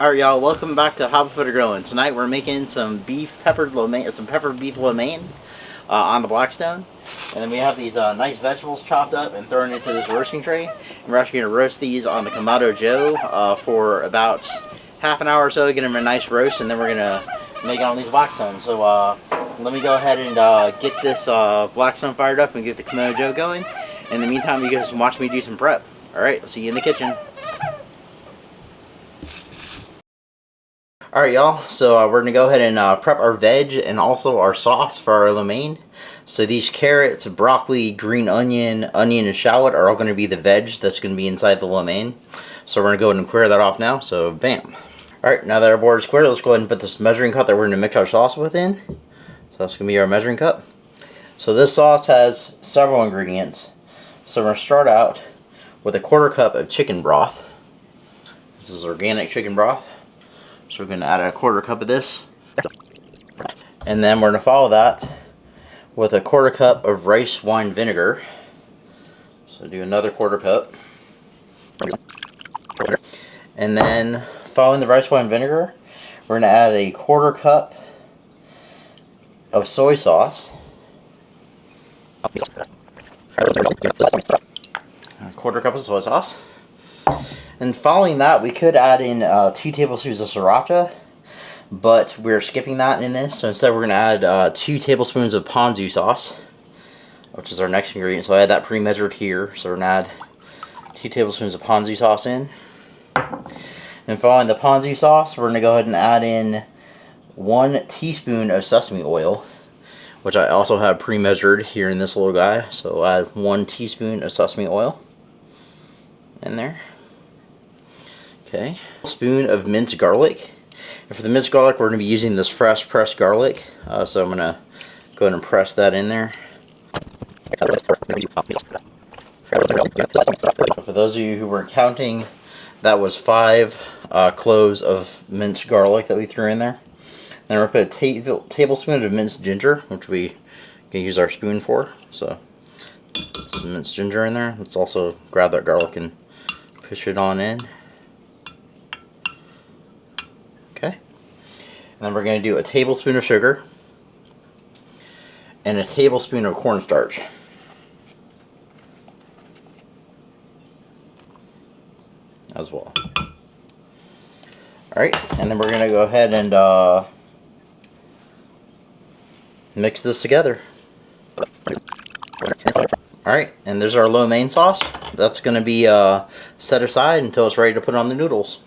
Alright y'all, welcome back to Hobbit Footed Grillin. Tonight we're making some peppered beef lo mein on the Blackstone. And then we have these nice vegetables chopped up and thrown into this roasting tray. And we're actually going to roast these on the Kamado Joe for about half an hour or so, get them a nice roast, and then we're going to make it on these Blackstones. So let me go ahead and get this Blackstone fired up and get the Kamado Joe going. In the meantime, you guys can watch me do some prep. Alright, I'll see you in the kitchen. Alright y'all, so we're going to go ahead and prep our veg and also our sauce for our lo mein. So these carrots, broccoli, green onion, and shallot are all going to be the veg that's going to be inside the lo mein. So we're going to go ahead and clear that off now, so bam. Alright, now that our board is clear, let's go ahead and put this measuring cup that we're going to mix our sauce with in. So that's going to be our measuring cup. So this sauce has several ingredients. So we're going to start out with a 1/4 cup of chicken broth. This is organic chicken broth. So we're going to add a 1/4 cup of this. And then we're going to follow that with a 1/4 cup of rice wine vinegar. So do another 1/4 cup. And then following the rice wine vinegar, we're going to add a 1/4 cup of soy sauce. A 1/4 cup of soy sauce. And following that, we could add in 2 tablespoons of sriracha, but we're skipping that in this. So instead, we're going to add 2 tablespoons of ponzu sauce, which is our next ingredient. So I had that pre-measured here. So we're going to add 2 tablespoons of ponzu sauce in. And following the ponzu sauce, we're going to go ahead and add in 1 teaspoon of sesame oil, which I also have pre-measured here in this little guy. So add 1 teaspoon of sesame oil in there. Okay, a spoon of minced garlic. And for the minced garlic, we're going to be using this fresh pressed garlic. So I'm going to go ahead and press that in there. For those of you who weren't counting, that was 5 cloves of minced garlic that we threw in there. Then we're going to put a tablespoon of minced ginger, which we can use our spoon for. So some minced ginger in there. Let's also grab that garlic and push it on in. Okay. And then we're going to do a tablespoon of sugar and a tablespoon of cornstarch. As well. Alright, and then we're going to go ahead and mix this together. Alright, and there's our lo mein sauce. That's going to be set aside until it's ready to put on the noodles.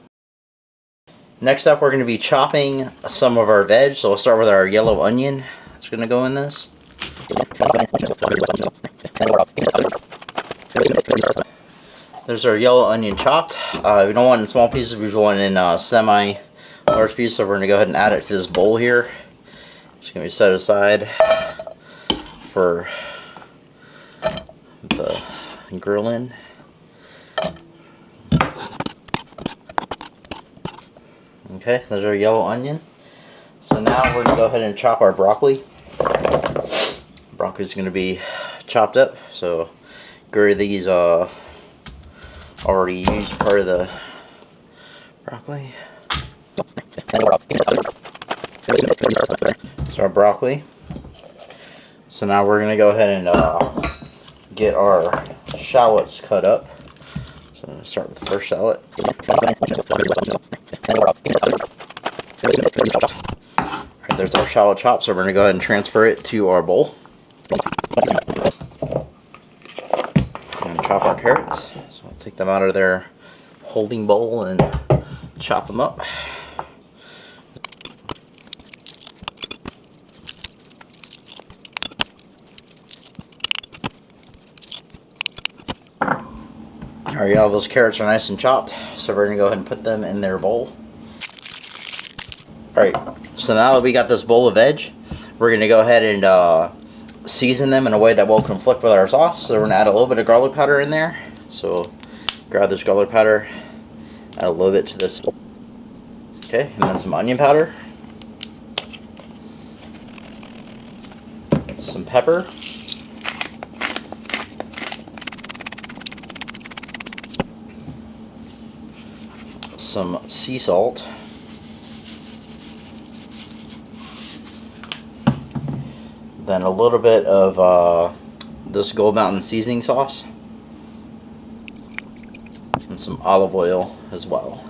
Next up, we're going to be chopping some of our veg. So we'll start with our yellow onion. It's going to go in this. There's our yellow onion chopped. We don't want it in small pieces, we just want it in semi-large pieces. So we're going to go ahead and add it to this bowl here. It's going to be set aside for the grillin. Okay, there's our yellow onion. So now we're going to go ahead and chop our broccoli. Broccoli is going to be chopped up. So get rid of these already used part of the broccoli. So our broccoli. So now we're going to go ahead and get our shallots cut up. So I'm going to start with the first shallot. Alright, there's our shallot chop, so we're going to go ahead and transfer it to our bowl. And chop our carrots. So I'll take them out of their holding bowl and chop them up. Alright y'all, those carrots are nice and chopped, so we're going to go ahead and put them in their bowl. Alright, so now that we got this bowl of veg, we're going to go ahead and season them in a way that will conflict with our sauce. So we're going to add a little bit of garlic powder in there. So grab this garlic powder, add a little bit to this. Okay, and then some onion powder. Some pepper. Some sea salt. Then a little bit of this Gold Mountain seasoning sauce. And some olive oil as well.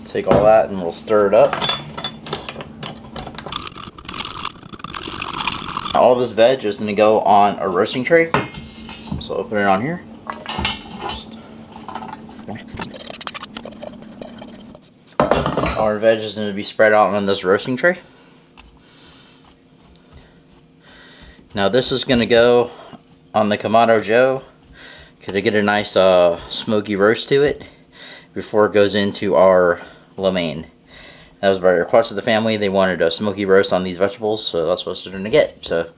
Take all that and we'll stir it up. All this veg is going to go on a roasting tray. So open it on here. All our veg is going to be spread out on this roasting tray. Now this is going to go on the Kamado Joe to get a nice smoky roast to it before it goes into our lo mein. That was by request of the family. They wanted a smoky roast on these vegetables, so that's what we're going to get. So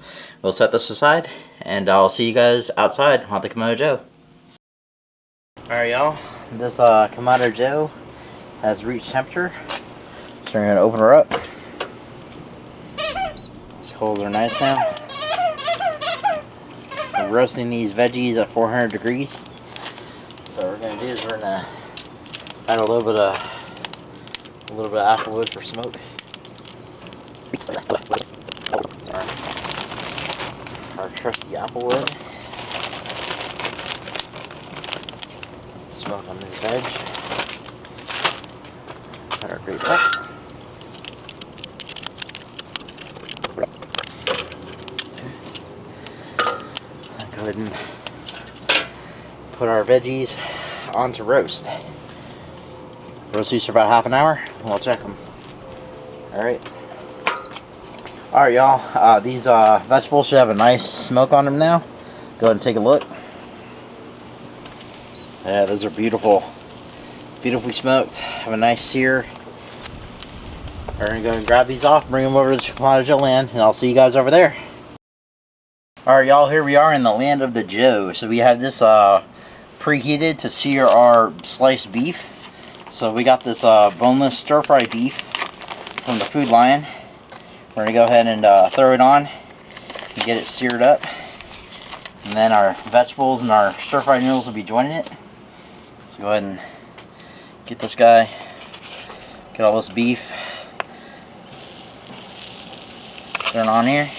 we'll set this aside, and I'll see you guys outside on the Kamado Joe. Alright y'all, this Kamado Joe has reached temperature, so we're going to open her up. These coals are nice now. We're roasting these veggies at 400 degrees. So what we're going to do is we're going to add a little bit of applewood for smoke. Our trusty applewood. Smoke on this veg. Got our grape up. Go ahead and put our veggies onto roast. Roast these for about half an hour, and we'll check them. Alright. Alright y'all, these vegetables should have a nice smoke on them now. Go ahead and take a look. Yeah, those are beautiful. Beautifully smoked. Have a nice sear. We're going to go and grab these off, bring them over to Kamado Joe land, and I'll see you guys over there. Alright y'all, here we are in the land of the Joe. So we had this preheated to sear our sliced beef. So we got this boneless stir-fry beef from the Food Lion. We're going to go ahead and throw it on and get it seared up. And then our vegetables and our stir-fry noodles will be joining it. So go ahead and get this guy, get all this beef, turn on here.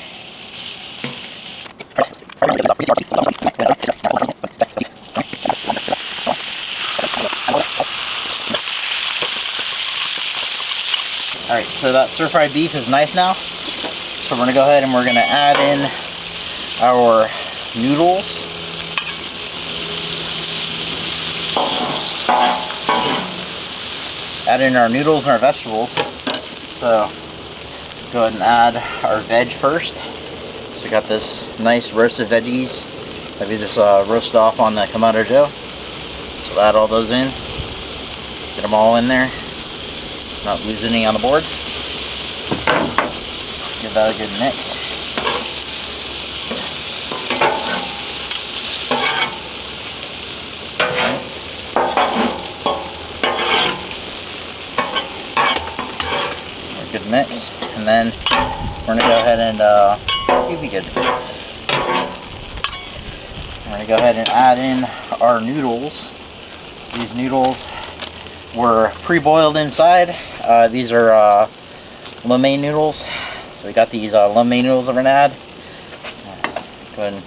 Alright, so that stir-fried beef is nice now. So we're going to go ahead and we're going to add in our noodles. Add in our noodles and our vegetables. So go ahead and add our veg first. So we got this nice roasted veggies that we just roasted off on the Kamado Joe. So add all those in. Get them all in there. Not lose any on the board. Give that a good mix. A good mix, and then we're gonna go ahead and you'll be good. We're gonna go ahead and add in our noodles. These noodles were pre-boiled inside. These are lo mein noodles. So we got these lo mein noodles that we're gonna add. Go ahead and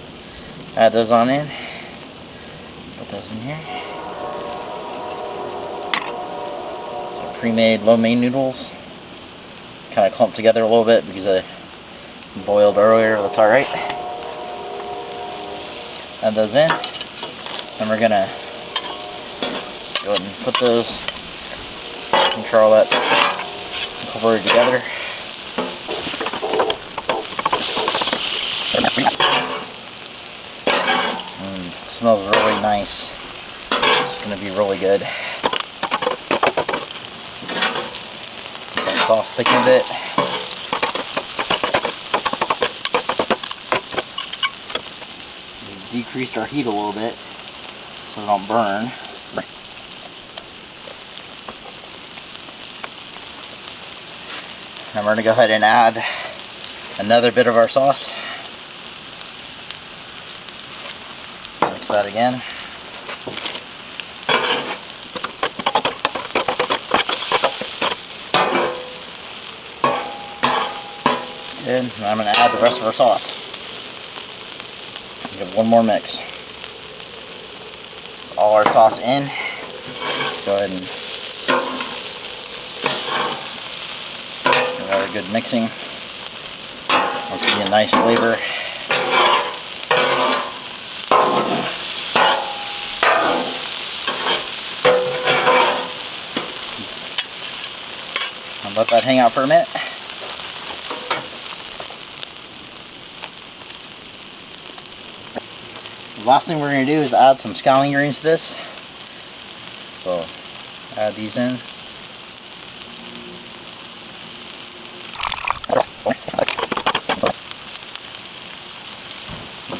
add those on in. Put those in here. So pre-made lo mein noodles. Kind of clumped together a little bit because I boiled earlier. That's all right. Add those in. And we're gonna go ahead and put those. Make sure all that's incorporated together. It smells really nice. It's going to be really good. Get that sauce thicken a bit. We decreased our heat a little bit so it don't burn. And we're going to go ahead and add another bit of our sauce. Mix that again. Good. And I'm going to add the rest of our sauce. Give one more mix. That's all our sauce in. Go ahead and another good mixing. That's going to be a nice flavor. I'll let that hang out for a minute. The last thing we're going to do is add some scallion greens to this. So add these in.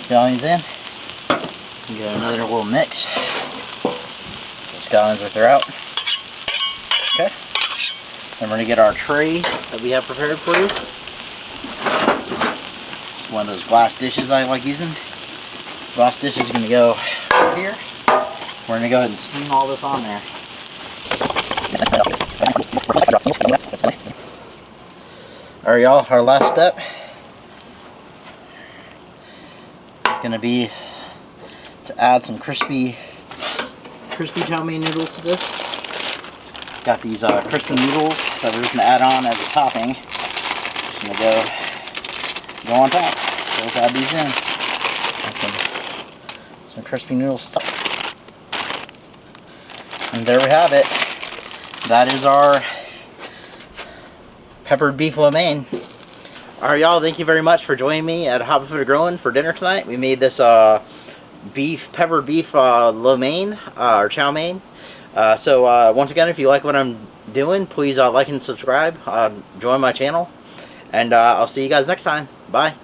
Scallions in. You get another little mix. So scallions are throughout. Okay. Then we're going to get our tray that we have prepared for this. It's one of those glass dishes I like using. Glass dish is going to go right here. We're going to go ahead and swing all this on there. Alright y'all, our last step is going to be to add some crispy chow mein noodles to this. Got these crispy noodles that we're just going to add on as a topping. Just going to go on top. So let's add these in. Some crispy noodle stuff. And there we have it. That is our peppered beef lo mein. Alright y'all, thank you very much for joining me at Hobbit Footed Grillin for dinner tonight. We made this peppered beef lo mein, or chow mein. So once again, if you like what I'm doing, please like and subscribe. Join my channel. And I'll see you guys next time. Bye.